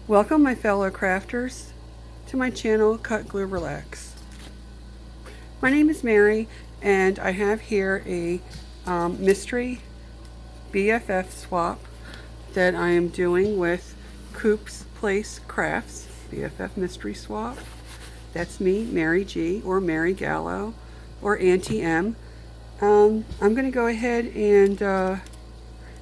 Welcome, my fellow crafters, to my channel, Cut, Glue, Relax. My name is Mary, and I have here a mystery BFF swap that I am doing with Coop's Place Crafts, BFF Mystery Swap. That's me, Mary G, or Mary Gallo, or Auntie M. I'm going to go ahead and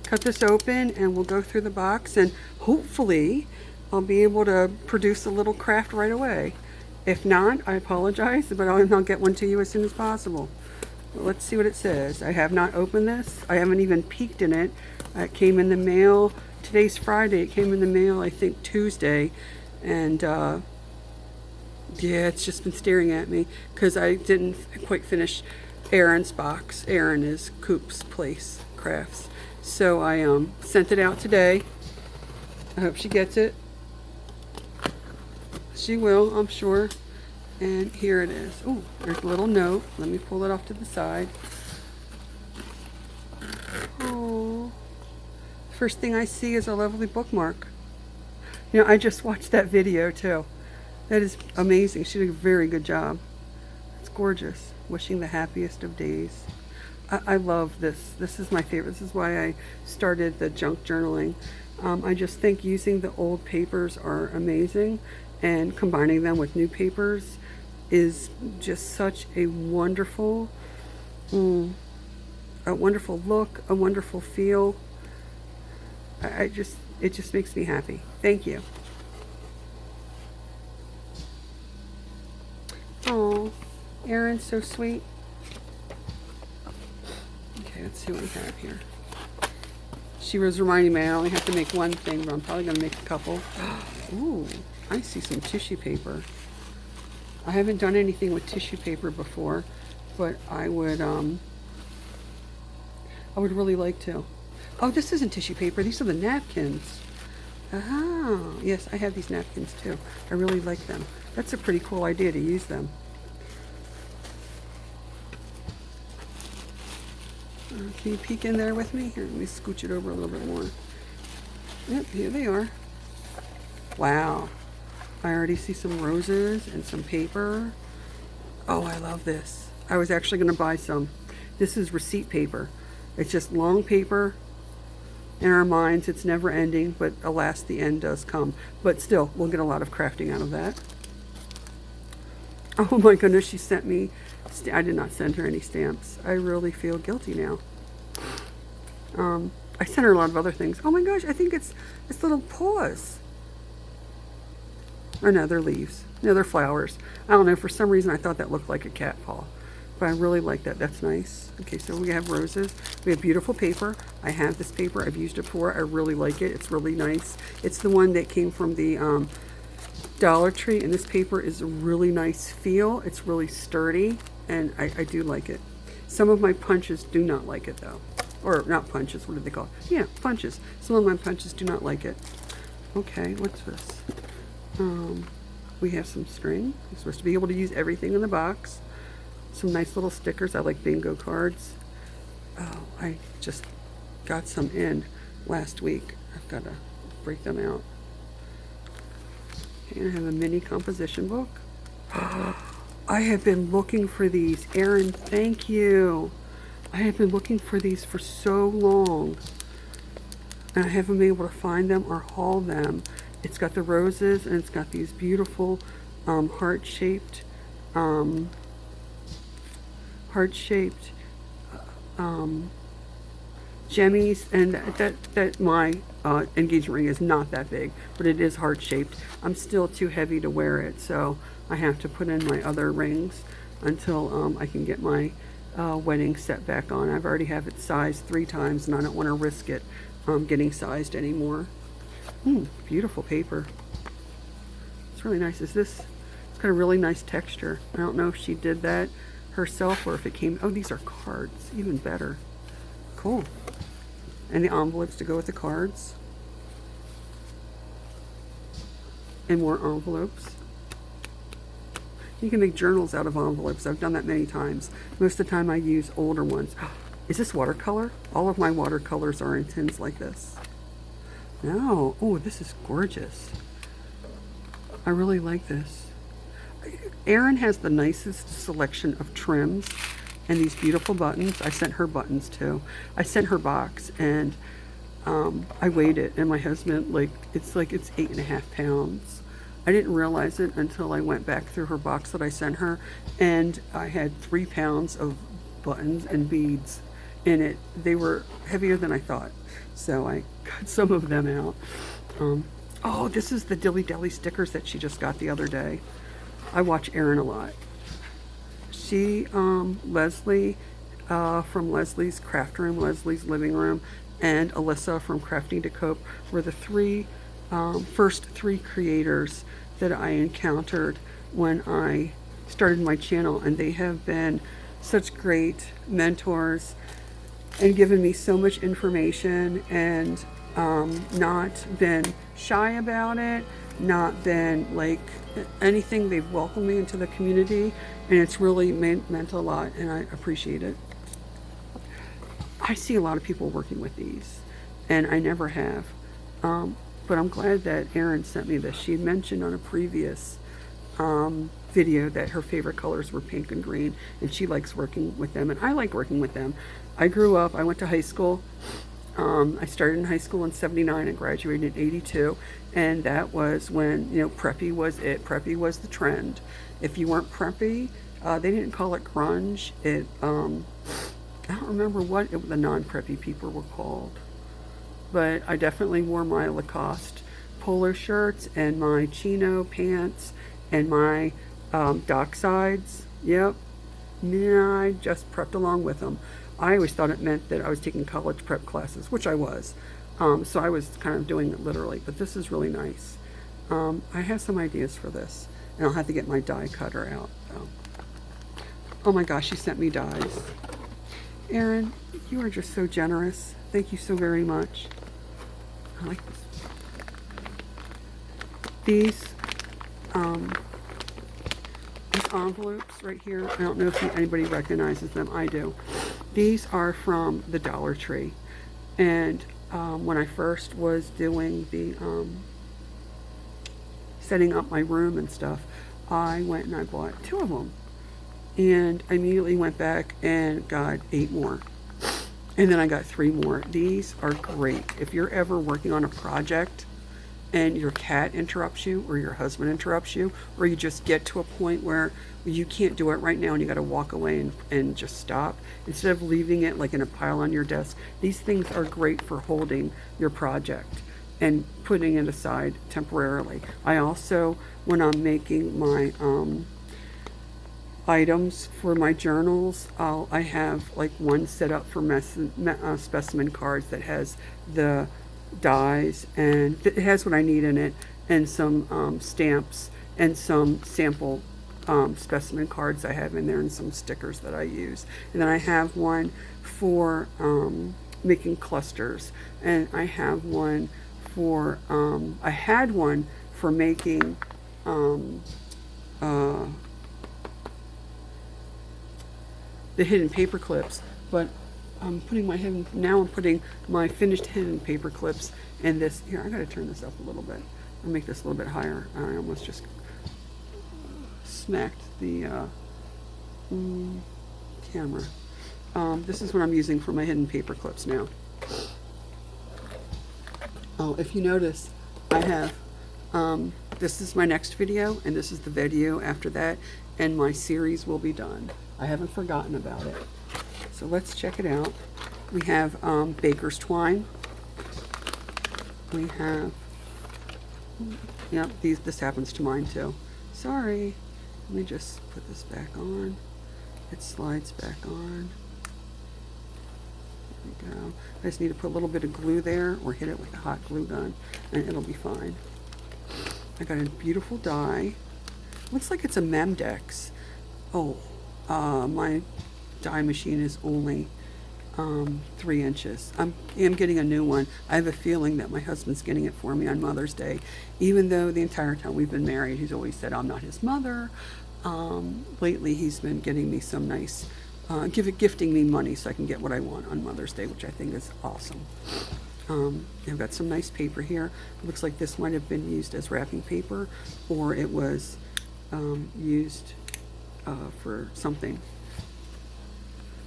cut this open, and we'll go through the box, and hopefully I'll be able to produce a little craft right away. If not, I apologize, but I'll get one to you as soon as possible. But let's see what it says. I have not opened this. I haven't even peeked in it. It came in the mail. Today's Friday. It came in the mail, I think, Tuesday. And yeah, it's just been staring at me because I didn't quite finish Erin's box. Erin is Coop's Place Crafts. So I sent it out today. I hope she gets it. She will, I'm sure. And here it is. Oh, there's a little note. Let me pull it off to the side. Oh, first thing I see is a lovely bookmark. You know, I just watched that video too. That is amazing. She did a very good job. It's gorgeous. Wishing the happiest of days. I love this. This is my favorite. This is why I started the junk journaling. I just think using the old papers are amazing, and combining them with new papers is just such a wonderful look, a wonderful feel. It just makes me happy. Thank you. Oh, Erin's so sweet. Okay, let's see what we have here. She was reminding me I only have to make one thing, but I'm probably going to make a couple. Ooh, I see some tissue paper. I haven't done anything with tissue paper before, but I would really like to. Oh, this isn't tissue paper. These are the napkins. Oh, yes, I have these napkins too. I really like them. That's a pretty cool idea to use them. Can you peek in there with me? Here, let me scooch it over a little bit more. Yep, here they are. Wow. I already see some roses and some paper. Oh, I love this. I was actually going to buy some. This is receipt paper. It's just long paper. In our minds, it's never ending, but alas, the end does come. But still, we'll get a lot of crafting out of that. Oh my goodness, she sent me, I did not send her any stamps. I really feel guilty now. I sent her a lot of other things. Oh my gosh, I think it's little paws. Or no, they're leaves. No, they're flowers. I don't know, for some reason I thought that looked like a cat paw. But I really like that. That's nice. Okay, so we have roses. We have beautiful paper. I have this paper. I've used it before. I really like it. It's really nice. It's the one that came from the Dollar Tree, and this paper is a really nice feel. It's really sturdy, and I do like it. Some of my punches do not like it though. Or not punches, what do they call it? Yeah, punches. Some of my punches do not like it. Okay, what's this? We have some string. You're supposed to be able to use everything in the box. Some nice little stickers. I like bingo cards. Oh, I just got some in last week. I've got to break them out. And I have a mini composition book. I have been looking for these. Erin, thank you. I have been looking for these for so long, and I haven't been able to find them or haul them. It's got the roses, and it's got these beautiful heart-shaped jemmies, and that my engagement ring is not that big, but it is heart-shaped. I'm still too heavy to wear it, so I have to put in my other rings until I can get my wedding set back on. I've already have it sized 3 times, and I don't want to risk it getting sized anymore. Beautiful paper. It's really nice. It's got a really nice texture. I don't know if she did that herself or if it came. Oh, these are cards. Even better. Cool. And the envelopes to go with the cards. And more envelopes. You can make journals out of envelopes. I've done that many times. Most of the time I use older ones. Is this watercolor? All of my watercolors are in tins like this. No. Oh, this is gorgeous. I really like this. Erin has the nicest selection of trims and these beautiful buttons. I sent her buttons too. I sent her box, and I weighed it, and my husband, it's 8.5 pounds. I didn't realize it until I went back through her box that I sent her, and I had 3 pounds of buttons and beads in it. They were heavier than I thought, so I cut some of them out. Oh, this is the Dilly Dally stickers that she just got the other day. I watch Erin a lot. She, Leslie, from Leslie's Craft Room, Leslie's Living Room, and Alyssa from Crafty to Cope were the first three creators that I encountered when I started my channel, and they have been such great mentors and given me so much information, and not been shy about it, not been like anything. They've welcomed me into the community, and it's really meant a lot, and I appreciate it. I see a lot of people working with these, and I never have. But I'm glad that Erin sent me this. She mentioned on a previous video that her favorite colors were pink and green, and she likes working with them, and I like working with them. I went to high school. I started in high school in '79 and graduated in '82, and that was when, preppy was it. Preppy was the trend. If you weren't preppy, they didn't call it grunge. I don't remember what the non-preppy people were called, but I definitely wore my Lacoste polo shirts and my chino pants and my docksides. Yep, yeah, I just prepped along with them. I always thought it meant that I was taking college prep classes, which I was. So I was kind of doing it literally, but this is really nice. I have some ideas for this, and I'll have to get my die cutter out. Oh my gosh, she sent me dies. Erin, you are just so generous. Thank you so very much. I like this. These envelopes right here, I don't know if anybody recognizes them. I do. These are from the Dollar Tree, and when I first was doing the setting up my room and stuff, I went and I bought 2 of them, and I immediately went back and got 8 more, and then I got 3 more. These are great if you're ever working on a project and your cat interrupts you, or your husband interrupts you, or you just get to a point where you can't do it right now and you got to walk away and just stop. Instead of leaving it like in a pile on your desk, these things are great for holding your project and putting it aside temporarily. I also, when I'm making my items for my journals, I have like one set up for specimen cards that has the dies, and it has what I need in it, and some stamps and some sample specimen cards I have in there, and some stickers that I use. And then I have one for making clusters, and I have one for I had one for making the hidden paper clips, but I'm putting my finished hidden paper clips in this. Here, I gotta turn this up a little bit. I'll make this a little bit higher. I almost just smacked the camera. This is what I'm using for my hidden paper clips now. Oh, if you notice, I have, this is my next video, and this is the video after that, and my series will be done. I haven't forgotten about it. So let's check it out. We have baker's twine. We have, yep, this happens to mine too. Sorry. Let me just put this back on. It slides back on. There we go. I just need to put a little bit of glue there, or hit it with a hot glue gun, and it'll be fine. I got a beautiful die. Looks like it's a Memdex. Oh, my die machine is only 3 inches. I am getting a new one. I have a feeling that my husband's getting it for me on Mother's Day, even though the entire time we've been married, he's always said I'm not his mother. Lately, he's been getting me some nice, gifting me money so I can get what I want on Mother's Day, which I think is awesome. I've got some nice paper here. It looks like this might have been used as wrapping paper, or it was used for something.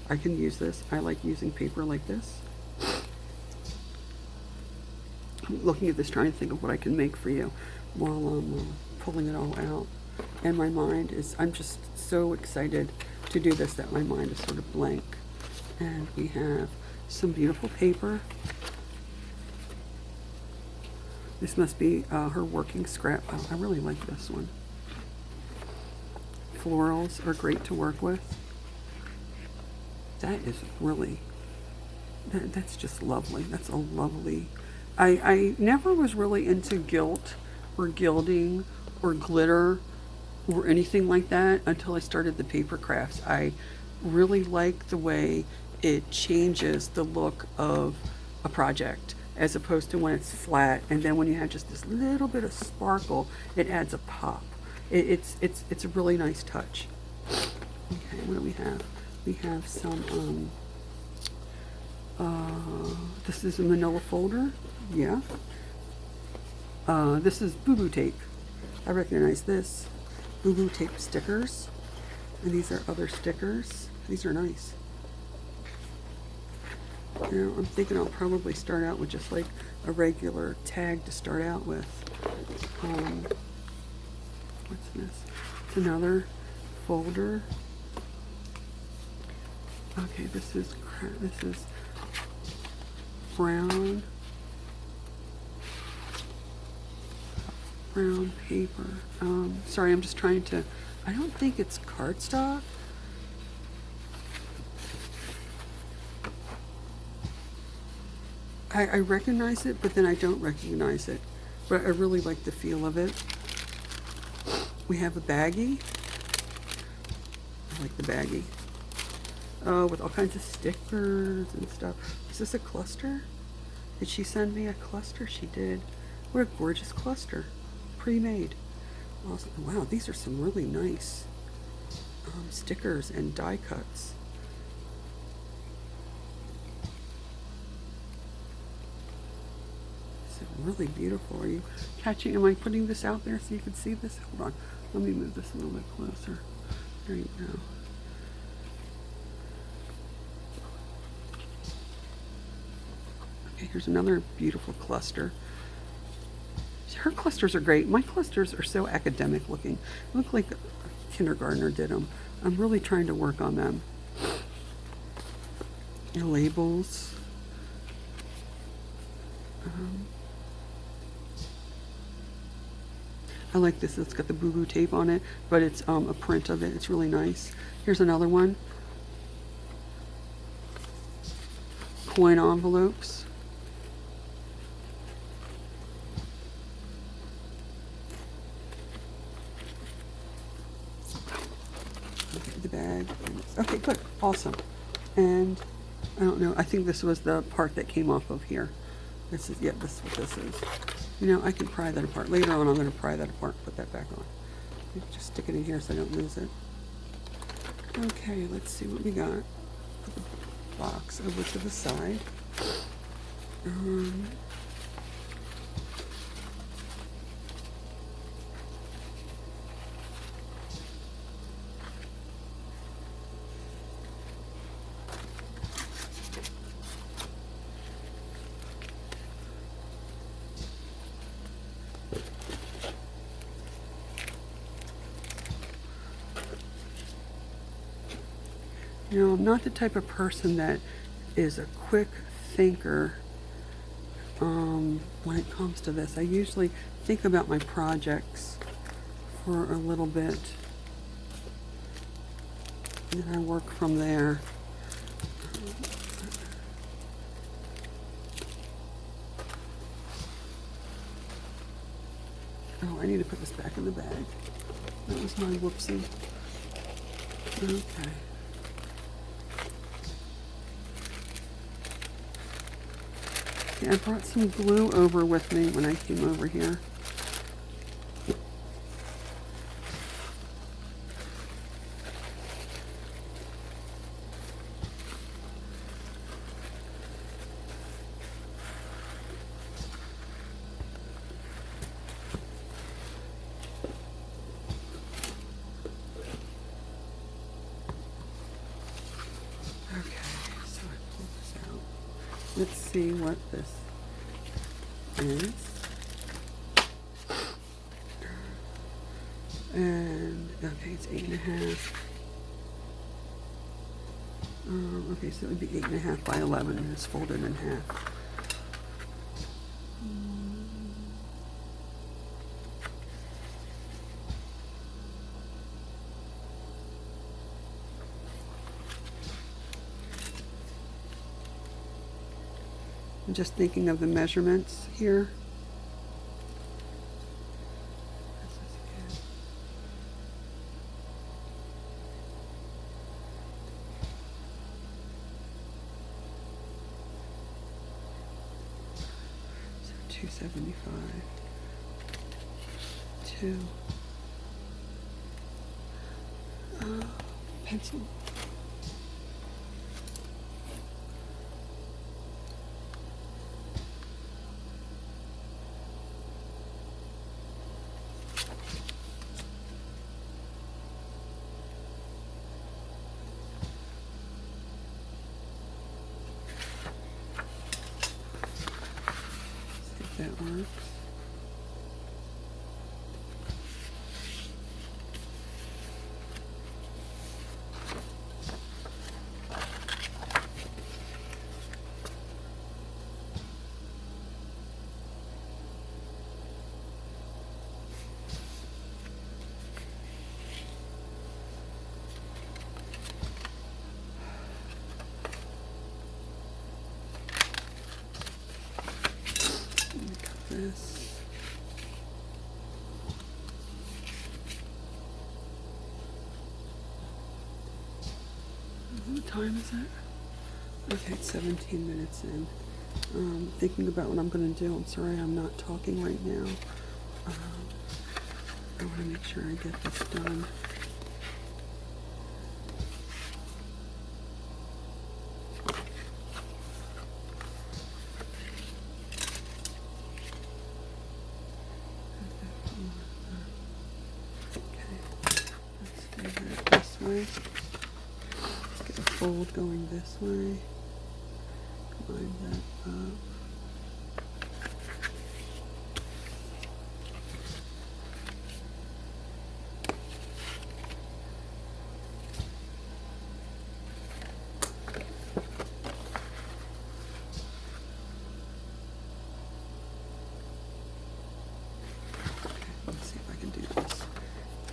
I can use this. I like using paper like this. I'm looking at this, trying to think of what I can make for you while I'm pulling it all out. And my mind is, I'm just so excited to do this that my mind is sort of blank. And we have some beautiful paper. This must be her working scrap. Oh, I really like this one. Florals are great to work with. That is really, that's just lovely. That's a lovely, I never was really into gilt or gilding or glitter or anything like that until I started the paper crafts. I really like the way it changes the look of a project as opposed to when it's flat, and then when you have just this little bit of sparkle, it adds a pop. It's a really nice touch. Okay, what do we have? We have some, this is a manila folder, yeah. This is boo-boo tape. I recognize this. Boo-boo tape stickers. And these are other stickers. These are nice. You know, I'm thinking I'll probably start out with just like a regular tag to start out with. What's this? It's another folder. Okay, this is brown paper. Sorry, I'm just trying to, I don't think it's cardstock. I recognize it, but then I don't recognize it. But I really like the feel of it. We have a baggie. I like the baggie. Oh, with all kinds of stickers and stuff. Is this a cluster? Did she send me a cluster? She did. What a gorgeous cluster. Pre-made. Awesome. Wow, these are some really nice stickers and die cuts. Really beautiful. Are you catching? Am I putting this out there so you can see this? Hold on. Let me move this a little bit closer. There you go. Okay, here's another beautiful cluster. Her clusters are great. My clusters are so academic looking. They look like a kindergartner did them. I'm really trying to work on them. Your labels. I like this. It's got the boo-boo tape on it, but it's a print of it. It's really nice. Here's another one. Coin envelopes. Okay, the bag. Okay, good. Awesome. And I don't know. I think this was the part that came off of here. This is, yeah, this is what this is. You know, I can pry that apart. Later on, I'm going to pry that apart and put that back on. Just stick it in here so I don't lose it. Okay, let's see what we got. Put the box over to the side. You know, I'm not the type of person that is a quick thinker when it comes to this. I usually think about my projects for a little bit, and then I work from there. Oh, I need to put this back in the bag. That was my whoopsie. Okay. Yeah, I brought some glue over with me when I came over here. Let's see what this is. And okay, it's 8.5. Okay, so it would be 8.5 by 11, and it's folded in half. I'm just thinking of the measurements here. So 275. 2. Pencil. See if that works. This. What time is it? Okay, it's 17 minutes in. Thinking about what I'm going to do. I'm sorry I'm not talking right now. I want to make sure I get this done. Let's get a fold going this way. Line that up.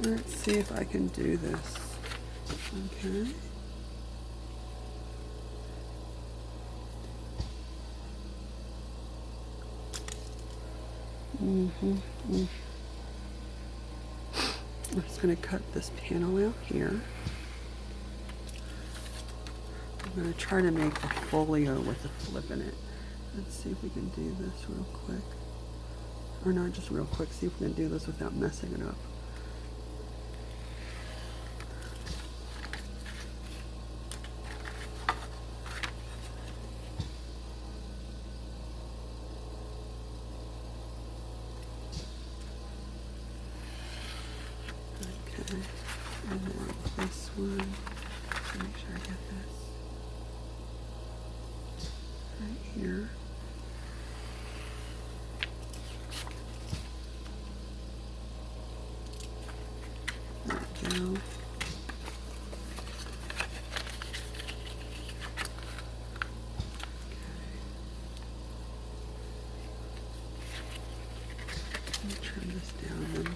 Let's see if I can do this. Okay. I'm just going to cut this panel out here. I'm going to try to make a folio with a flip in it. Let's see if we can do this real quick. Or not just real quick, see if we can do this without messing it up. And then this one, make sure I get this right here. There we go. Let me trim this down a little.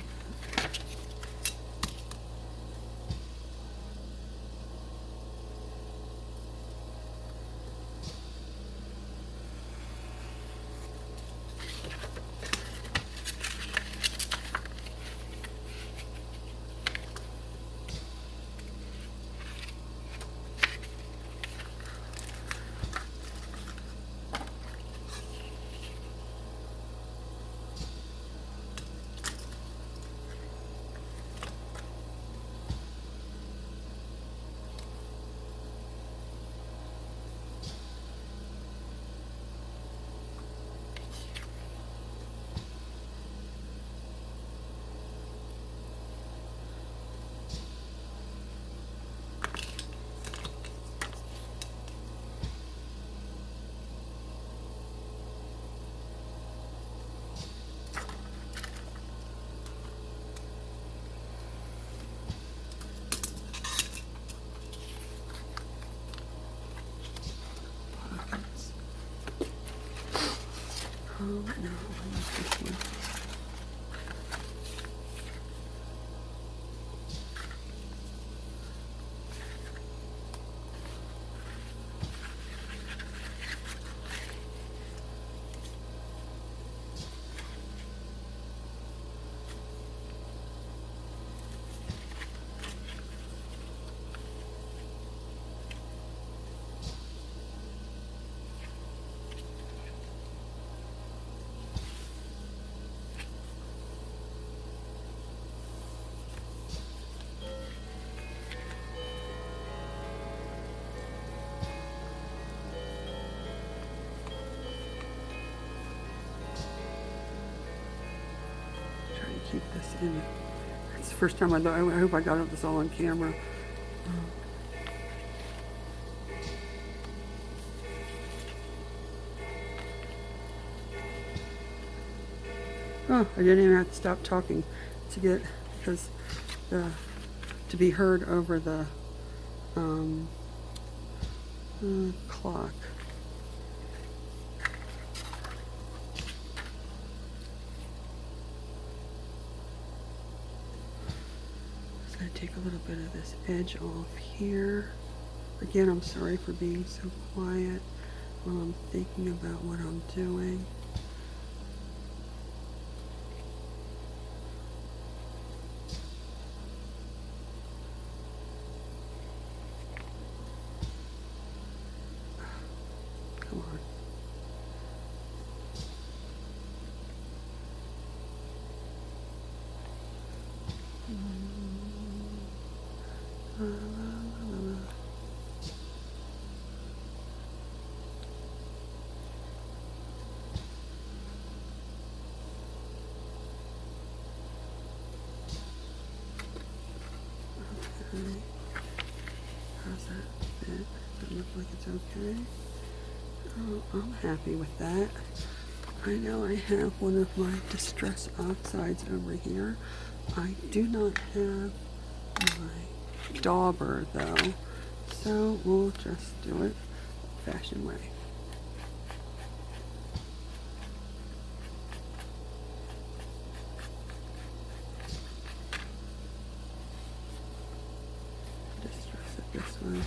no, I like this one. Keep this in. It's the first time I hope I got this all on camera. Oh, I didn't even have to stop talking to get, because to be heard over the clock. Just gonna take a little bit of this edge off here. Again, I'm sorry for being so quiet while I'm thinking about what I'm doing. Come on. Okay. How's that fit? Does it look like it's okay? Oh, I'm happy with that. I know I have one of my distress oxides over here. I do not have my dauber though, so we'll just do it old-fashioned way. Distress it this way.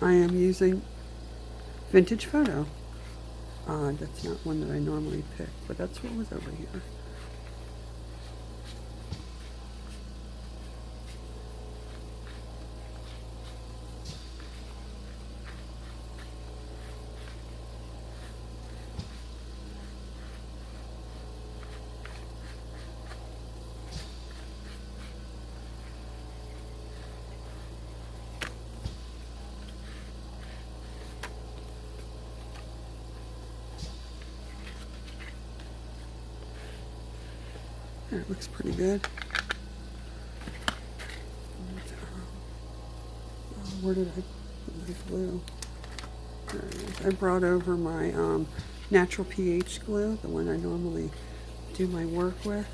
I am using Vintage Photo. That's not one that I normally pick, but that's what was over here. It looks pretty good. Where did I put my glue? There it is. I brought over my natural pH glue, the one I normally do my work with.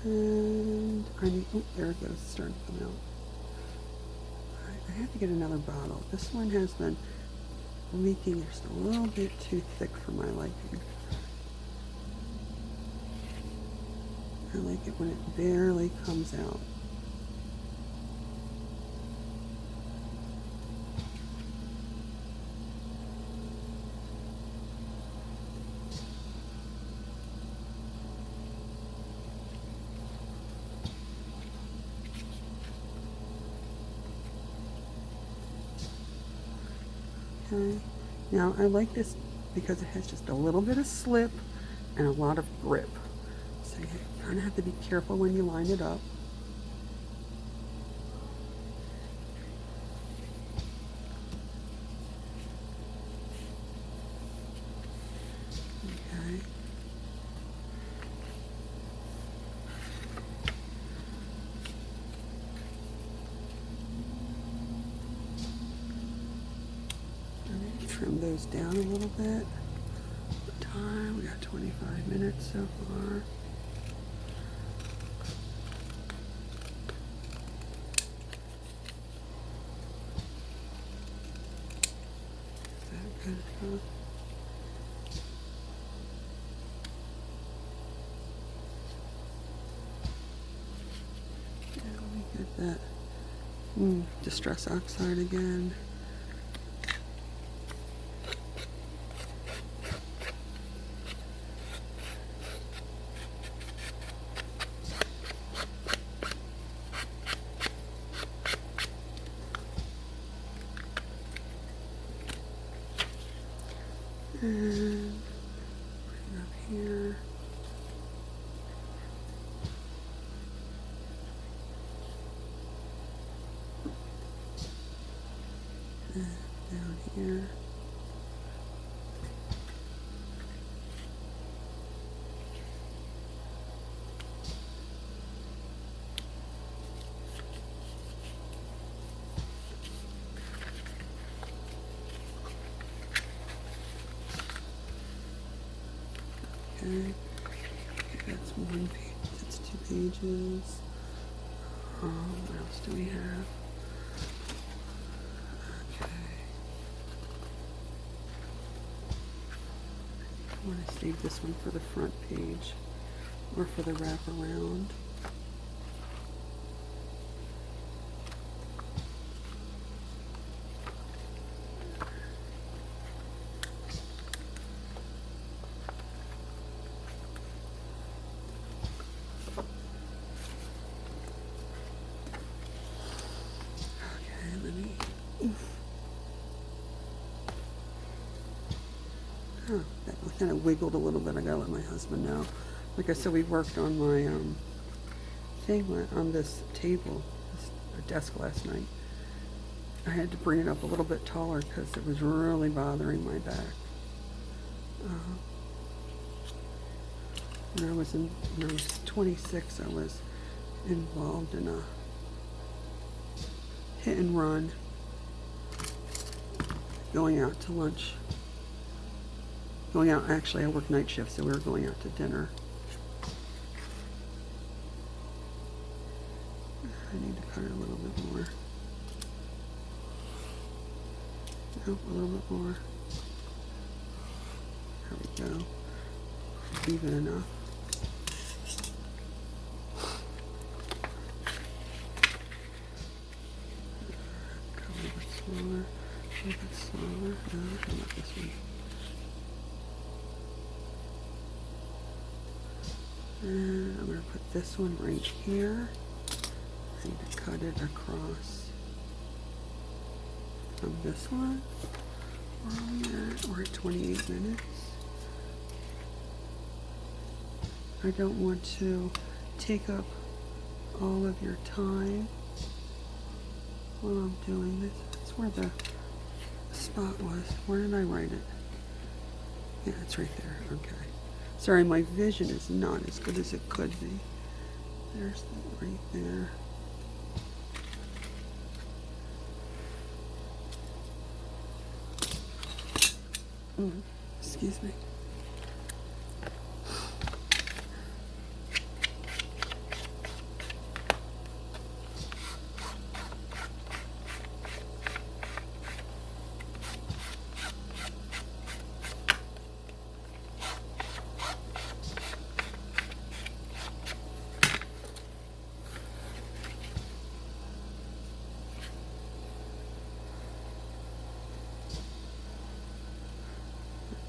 And I need, oh, there it goes, it's starting to come out. I have to get another bottle. This one has been leaking just a little bit too thick for my liking. I like it when it barely comes out. Okay. Now I like this because it has just a little bit of slip and a lot of grip. So you kind of have to be careful when you line it up. Okay. Trim those down a little bit. Time, we got 25 minutes so far. Let me get that Distress Oxide again. And bring it up here. And down here. Okay, that's one page, that's 2 pages. What else do we have? Okay. I want to save this one for the front page or for the wraparound. Oh, that kind of wiggled a little bit. I gotta let my husband know. Like I said, we worked on my thing on this table, this desk last night. I had to bring it up a little bit taller because it was really bothering my back. When I was 26, I was involved in a hit and run, going out to lunch. Going out, actually I work night shift, so we were going out to dinner. I need to cut it a little bit more. Nope, a little bit more. There we go. Even enough. Go a little bit smaller. A little bit smaller. No, not this one. And I'm going to put this one right here. I need to cut it across from this one. Where are we at? We're at 28 minutes. I don't want to take up all of your time while I'm doing this. That's where the spot was. Where did I write it? Yeah, it's right there. Okay. Sorry, my vision is not as good as it could be. There's that right there. Excuse me.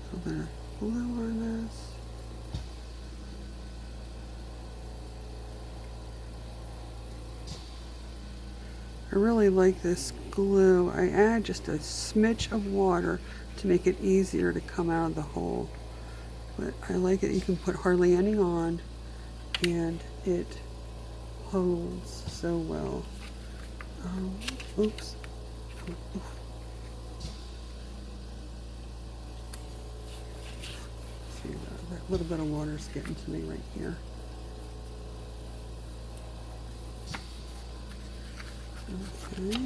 A little bit of blue on this. I really like this glue. I add just a smidge of water to make it easier to come out of the hole. But I like it. You can put hardly any on and it holds so well. Oops. See, that little bit of water is getting to me right here. Okay.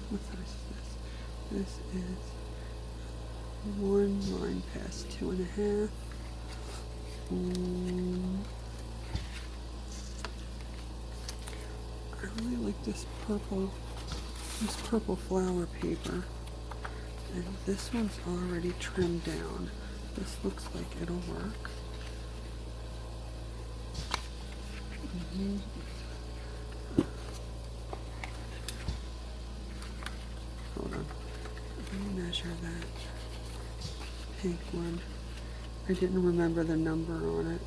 What size is this? This is 1 line past 2.5. I really like this purple flower paper. And this one's already trimmed down. This looks like it'll work. Hold on. Let me measure that pink one. I didn't remember the number on it.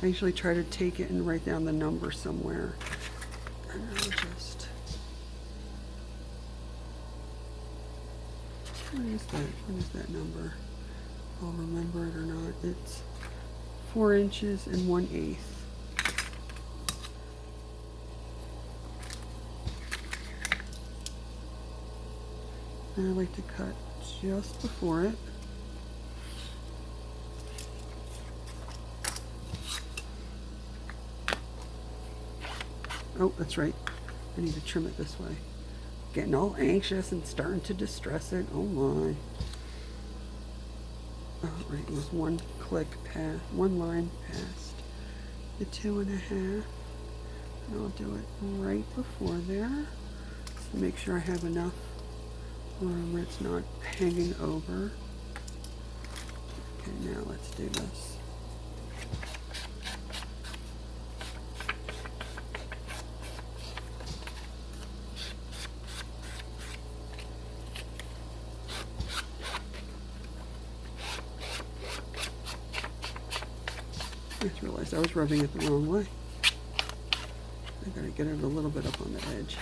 I usually try to take it and write down the number somewhere. And I'll just... What is that? What is that number? I'll remember it or not. It's 4 inches and 1/8. And I like to cut just before it. Oh, that's right. I need to trim it this way. Getting all anxious and starting to distress it. Oh my. Oh, right, it was one line past the 2.5. And I'll do it right before there. Just make sure I have enough where it's not hanging over. Okay, now let's do this. I just realized I was rubbing it the wrong way. I gotta get it a little bit up on the edge.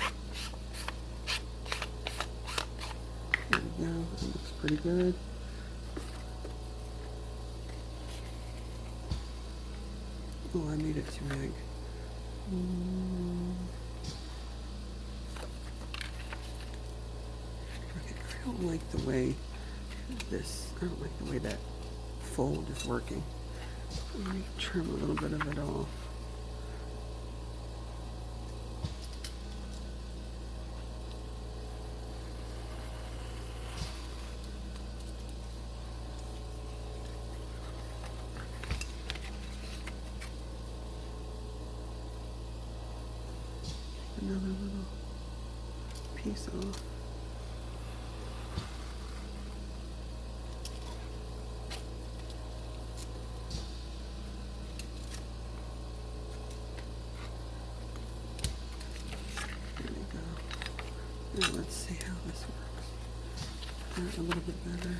There we go, that looks pretty good. Oh, I made it too big. Okay, I don't like the way that fold is working. Let me trim a little bit of it off. Another little piece off. Now let's see how this works. A little bit better.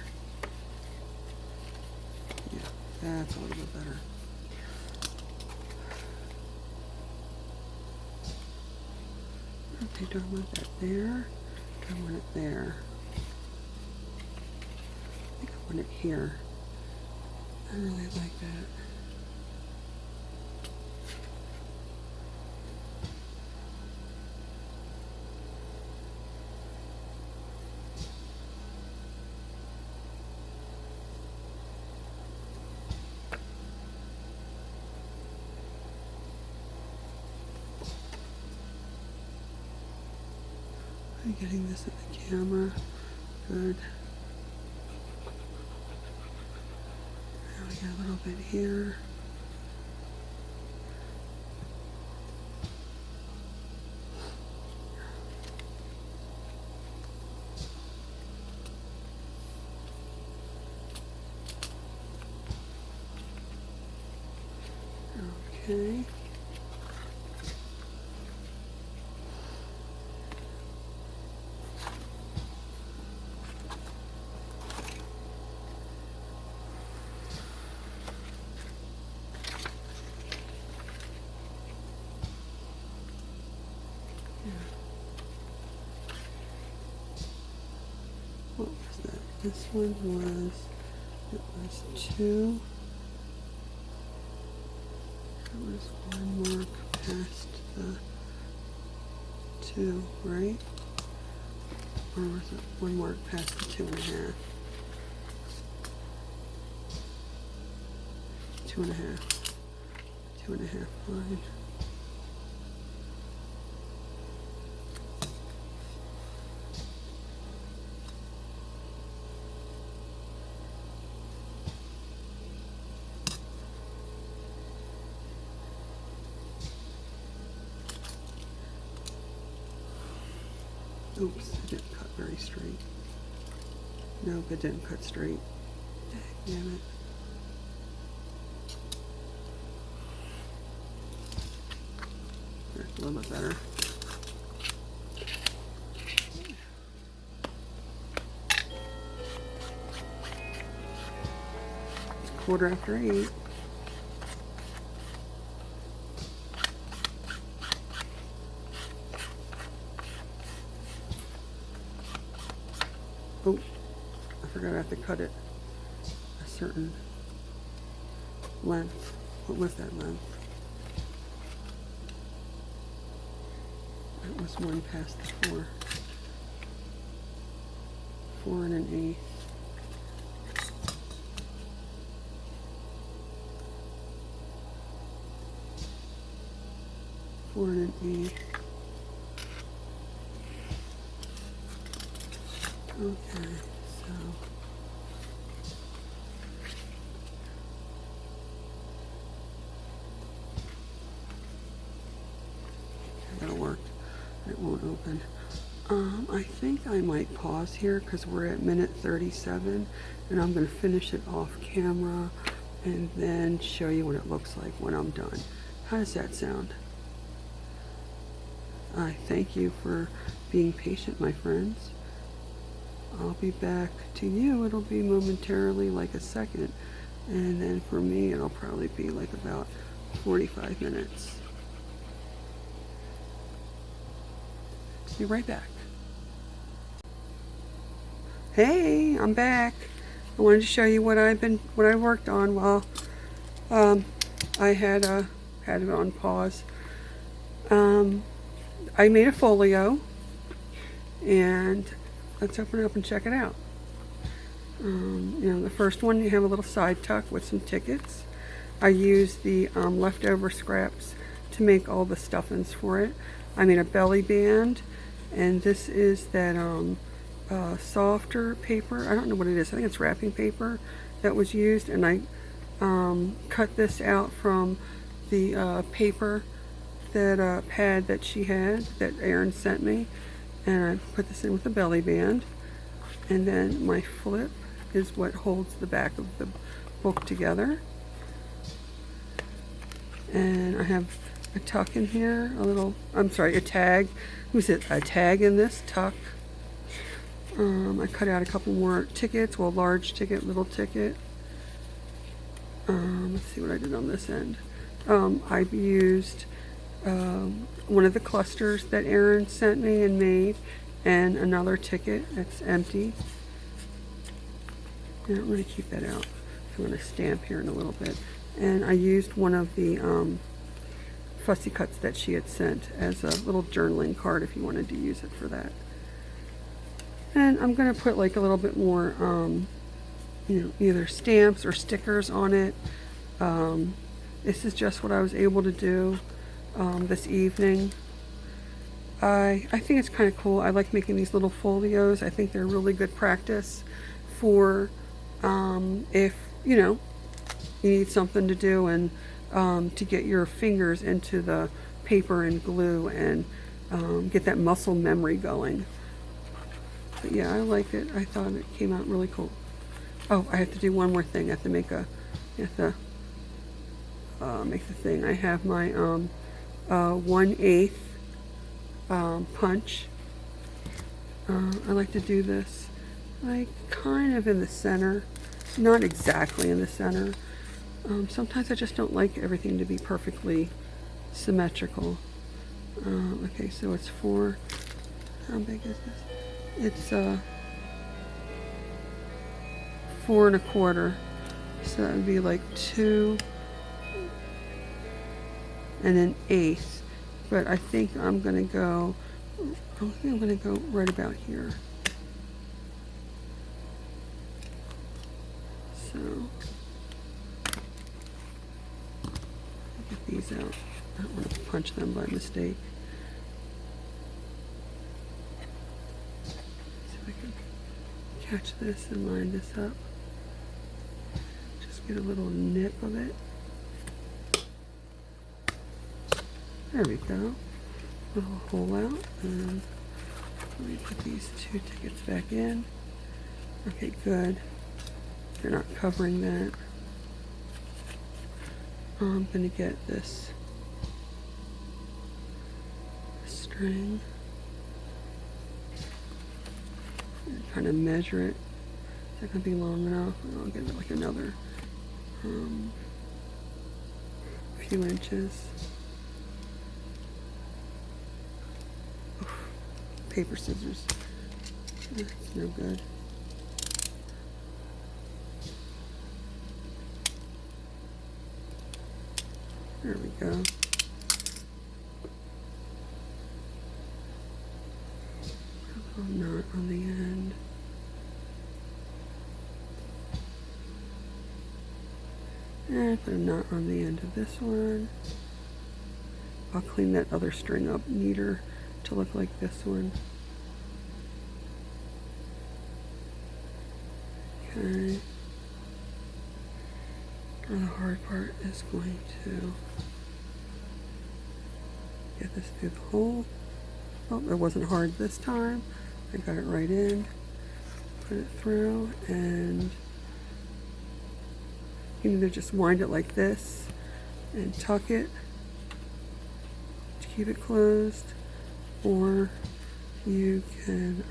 Yeah, that's a little bit better. Okay, do I want that there? I want it there. I think I want it here. I really like that. I'm getting this in the camera. Good. Now we got a little bit here. Okay. What was that? This one was, it was 2. It was 1 mark past the 2, right? Or was it 1 mark past the 2.5? 2.5. 2.5 line. Oops, it didn't cut very straight. Nope, it didn't cut straight. Damn it. There's a little bit better. It's 8:15. Oh, I forgot I have to cut it a certain length. What was that length? That was 1 past the 4. 4 1/8. Four and an eighth. Okay, so that'll work. It won't open. I think I might pause here because we're at minute 37, and I'm going to finish it off camera and then show you what it looks like when I'm done. How does that sound? I thank you for being patient, my friends. I'll be back to you. It'll be momentarily, like a second, and then for me it'll probably be like about 45 minutes. Be right back. Hey, I'm back. I wanted to show you what I worked on while I had it on pause. I made a folio, and let's open it up and check it out. The first one, you have a little side tuck with some tickets. I used the leftover scraps to make all the stuffings for it. I made a belly band, and this is that softer paper. I don't know what it is. I think it's wrapping paper that was used, and I cut this out from the paper that pad that she had, that Erin sent me, and I put this in with a belly band. And then my flip is what holds the back of the book together. And I have a tuck in here, a tag. Who's it? A tag in this tuck. I cut out a couple more tickets, large ticket, little ticket. Let's see what I did on this end. I used one of the clusters that Erin sent me and made, and another ticket that's empty. I don't really keep that out. I'm going to stamp here in a little bit. And I used one of the fussy cuts that she had sent as a little journaling card if you wanted to use it for that. And I'm going to put like a little bit more, either stamps or stickers on it. This is just what I was able to do this evening. I think it's kind of cool. I like making these little folios. I think they're really good practice for if you need something to do and to get your fingers into the paper and glue and get that muscle memory going. But yeah, I liked it. I thought it came out really cool. Oh, I have to do one more thing. I have to make make the thing. I have my 1/8 punch. I like to do this like kind of in the center, not exactly in the center. Sometimes I just don't like everything to be perfectly symmetrical. Okay, so it's 4. How big is this? It's 4 1/4. So that would be like 2 1/8. But I think I'm gonna go right about here. So get these out. I don't want to punch them by mistake. See if I can catch this and line this up. Just get a little nip of it. There we go. A little hole out, and Let me put these 2 tickets back in. Okay, good. They're not covering that. I'm going to get this string and kind of measure it. Is that going to be long enough? I'll give it like another few inches. Oof, paper scissors. That's no good. There we go. A little knot on the end. And put a knot on the end of this one. I'll clean that other string up neater to look like this one. Okay. And the hard part is going to get this through the hole. Oh, it wasn't hard this time. I got it right in. Put it through, and you can either just wind it like this and tuck it to keep it closed, or you can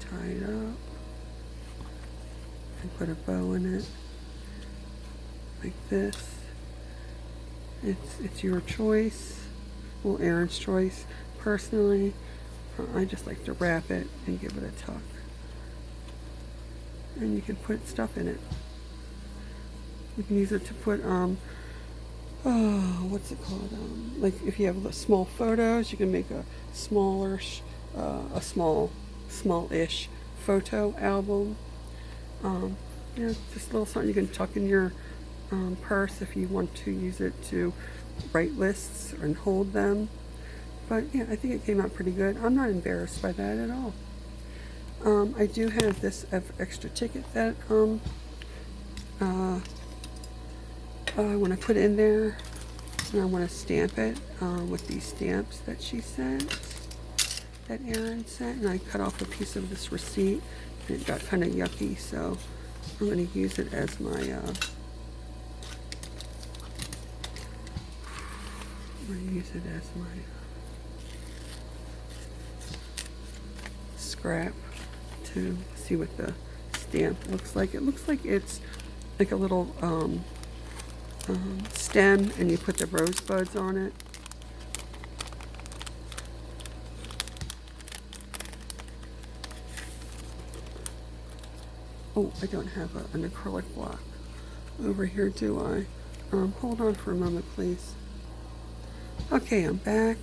tie it up and put a bow in it like this. It's your choice. Well, Erin's choice. Personally, I just like to wrap it and give it a tuck. And you can put stuff in it. You can use it to put what's it called? Like if you have small photos, you can make a smallish photo album. Just a little something you can tuck in your purse if you want to use it to write lists and hold them. But yeah, I think it came out pretty good. I'm not embarrassed by that at all. I do have this extra ticket that I want to put in there, and I want to stamp it with these stamps that she sent, that Erin sent, and I cut off a piece of this receipt, and it got kind of yucky, so I'm going to use it as my scrap to see what the stamp looks like. It looks like it's like a little stem, and you put the rosebuds on it. Oh, I don't have an acrylic block over here, do I? Hold on for a moment, please. Okay, I'm back.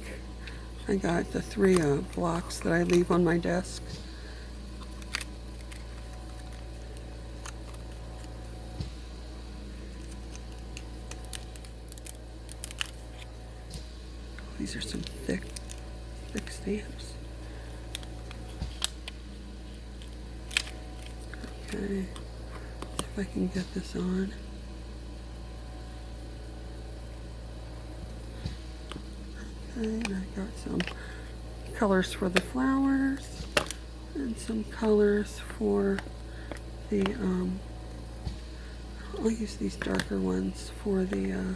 I got the 3 blocks that I leave on my desk. These are some thick stamps. Okay, see if I can get this on. Okay, and I got some colors for the flowers and some colors for the I'll use these darker ones for the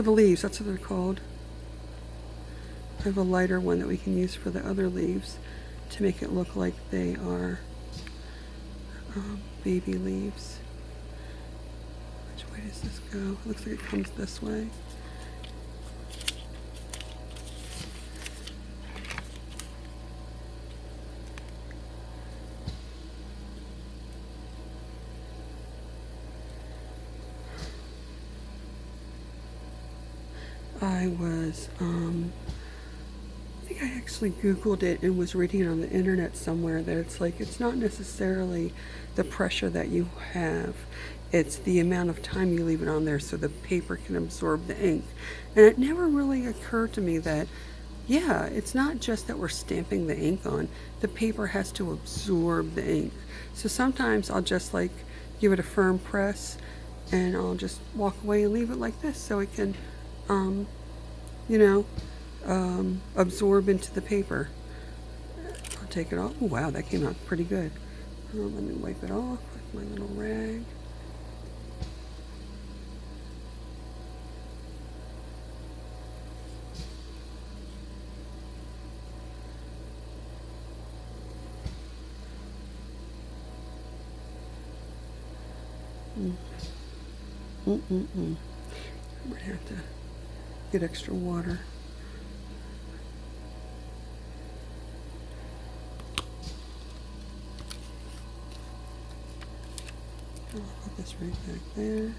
leaves. That's what they're called. I have a lighter one that we can use for the other leaves to make it look like they are baby leaves. Which way does this go? It looks like it comes this way. I think I actually Googled it and was reading it on the internet somewhere that it's not necessarily the pressure that you have, it's the amount of time you leave it on there so the paper can absorb the ink. And it never really occurred to me that Yeah, it's not just that we're stamping the ink on. The paper has to absorb the ink. So sometimes I'll just like give it a firm press and I'll just walk away and leave it like this so it can, you know, absorb into the paper. I'll take it off. Oh, wow, that came out pretty good. Let me wipe it off with my little rag. I'm gonna have to get extra water. I'll put this right back there.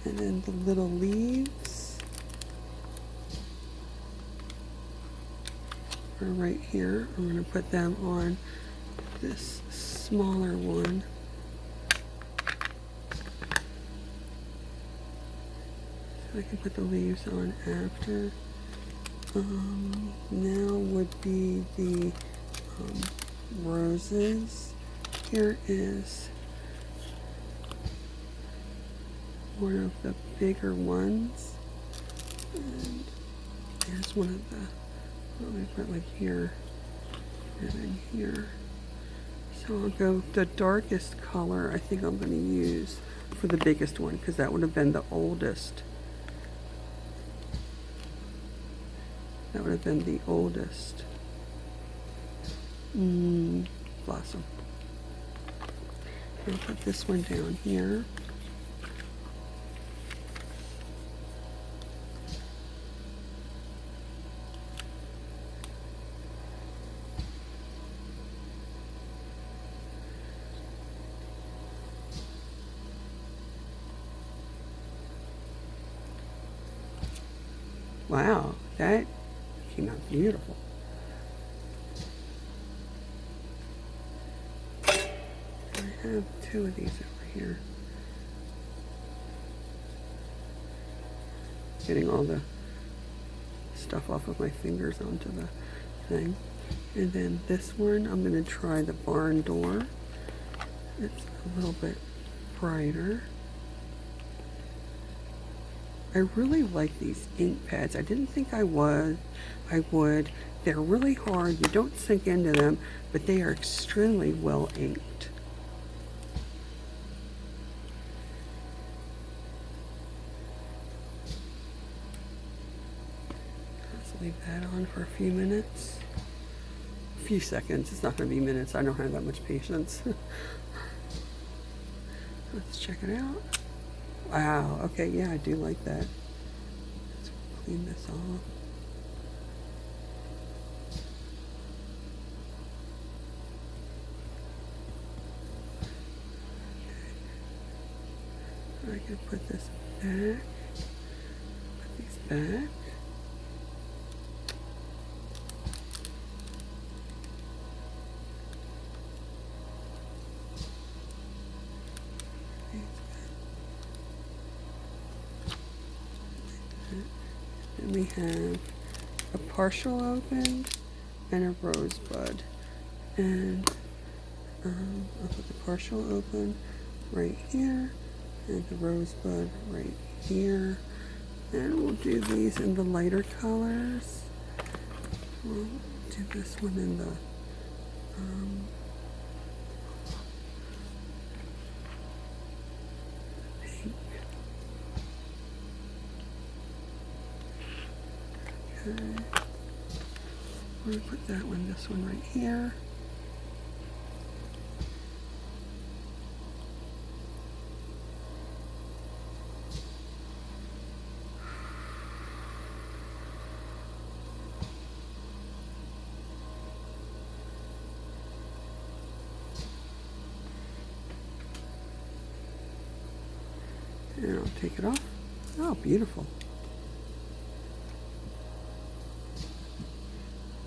And then the little leaves are right here. I'm gonna put them on this smaller one. I can put the leaves on after. Now would be the roses. Here is one of the bigger ones. And here's one of the, let me put like here and then here. So I'll go the darkest color I think I'm going to use for the biggest one because that would have been the oldest. That would have been the oldest blossom. I'll put this one down here. Wow, that came out beautiful. I have two of these over here. Getting all the stuff off of my fingers onto the thing. And then this one, I'm going to try the barn door. It's a little bit brighter. I really like these ink pads. I didn't think I would. They're really hard. You don't sink into them, but they are extremely well inked. Let's leave that on for a few minutes. A few seconds. It's not going to be minutes. I don't have that much patience. Let's check it out. Wow, okay, yeah, I do like that. Let's clean this off. Okay. I can put this back. Put these back. And we have a partial opened and a rosebud. And I'll put the partial open right here and the rosebud right here. And we'll do these in the lighter colors. We'll do this one in the pink. Okay. I'm going to put that one, this one right here. And I'll take it off. Oh, beautiful.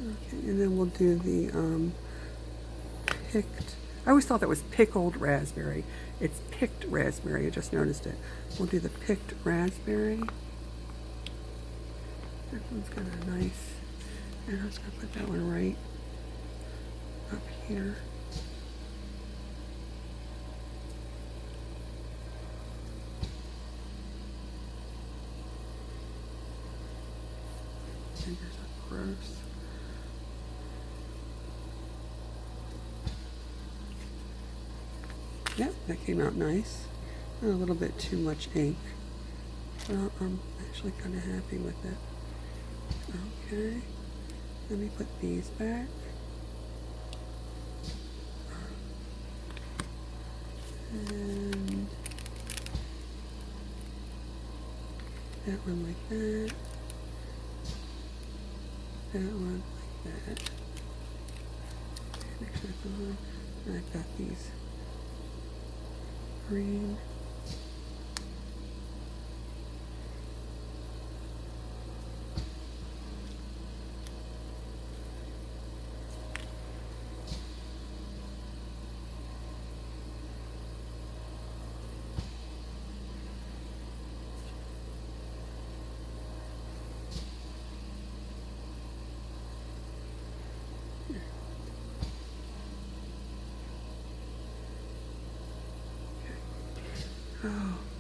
Okay, and then we'll do the picked. I always thought that was pickled raspberry. It's picked raspberry. I just noticed it. We'll do the picked raspberry. That one's got a nice And I was going to put that one right up here. Fingers up gross. Yep, that came out nice. A little bit too much ink. Well, I'm actually kind of happy with it. Okay, let me put these back. And that one like that. That one like that. Make sure it's on. And I've got these green.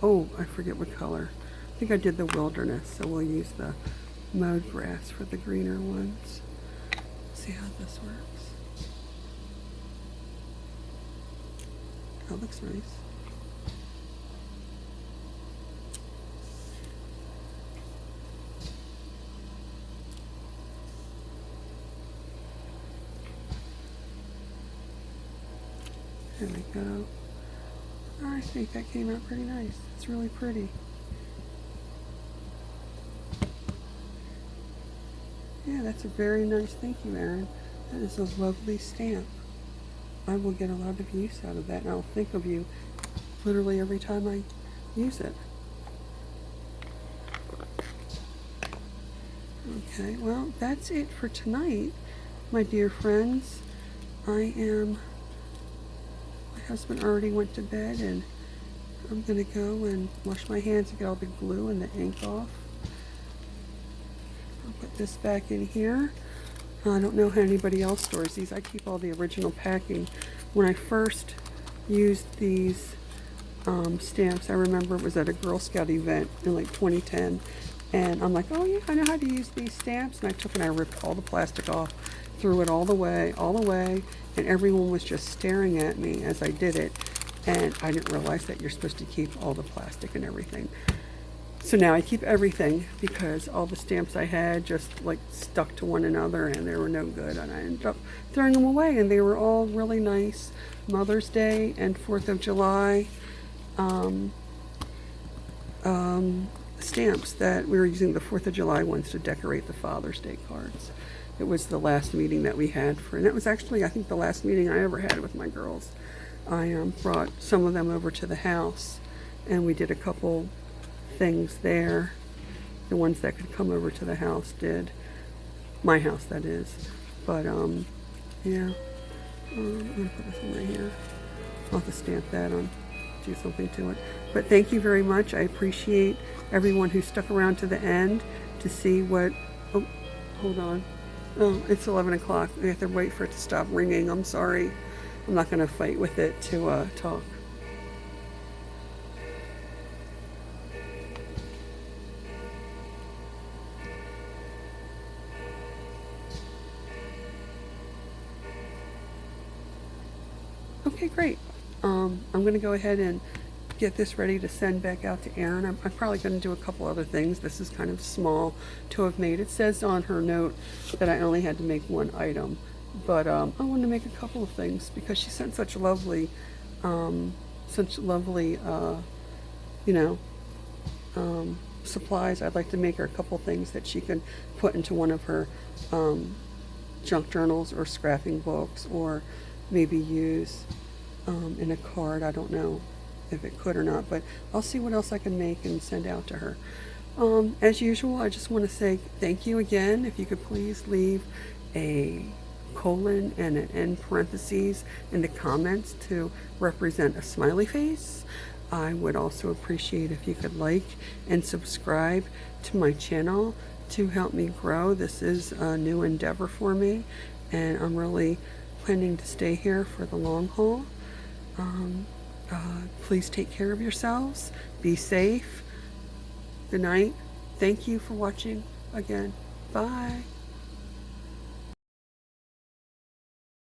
Oh, I forget what color. I think I did the wilderness, so we'll use the mowed grass for the greener ones. See how this works. That looks nice. There we go. I think that came out pretty nice. It's really pretty. Yeah, that's a very nice, thank you, Erin. That is a lovely stamp. I will get a lot of use out of that, and I'll think of you literally every time I use it. Okay, well, that's it for tonight, my dear friends. My husband already went to bed, and I'm gonna go and wash my hands and get all the glue and the ink off. I'll put this back in here. I don't know how anybody else stores these. I keep all the original packing. When I first used these stamps, I remember it was at a Girl Scout event in like 2010, and I'm like, oh yeah, I know how to use these stamps, and I took and I ripped all the plastic off, threw it all the way, and everyone was just staring at me as I did it, and I didn't realize that you're supposed to keep all the plastic and everything. So now I keep everything because all the stamps I had just like stuck to one another and they were no good, and I ended up throwing them away, and they were all really nice Mother's Day and 4th of July stamps that we were using the 4th of July ones to decorate the Father's Day cards. It was the last meeting that we had and it was actually, I think, the last meeting I ever had with my girls. I brought some of them over to the house, and we did a couple things there. The ones that could come over to the house did. My house, that is. But, yeah. I'm going to put this one right here. I'll have to stamp that on, do something to it. But thank you very much. I appreciate everyone who stuck around to the end to see what... Oh, hold on. Oh, it's 11 o'clock. I have to wait for it to stop ringing. I'm sorry. I'm not going to fight with it to talk. Okay, great. I'm going to go ahead and get this ready to send back out to Erin. I'm probably going to do a couple other things. This is kind of small to have made. It says on her note that I only had to make one item, but I wanted to make a couple of things because she sent such lovely, supplies. I'd like to make her a couple things that she can put into one of her junk journals or scrapping books, or maybe use in a card. I don't know if it could or not, but I'll see what else I can make and send out to her. As usual, I just want to say thank you again. If you could please leave a colon and an end parentheses in the comments to represent a smiley face. I would also appreciate if you could like and subscribe to my channel to help me grow. This is a new endeavor for me, and I'm really planning to stay here for the long haul. Please take care of yourselves. Be safe. Good night. Thank you for watching again. Bye.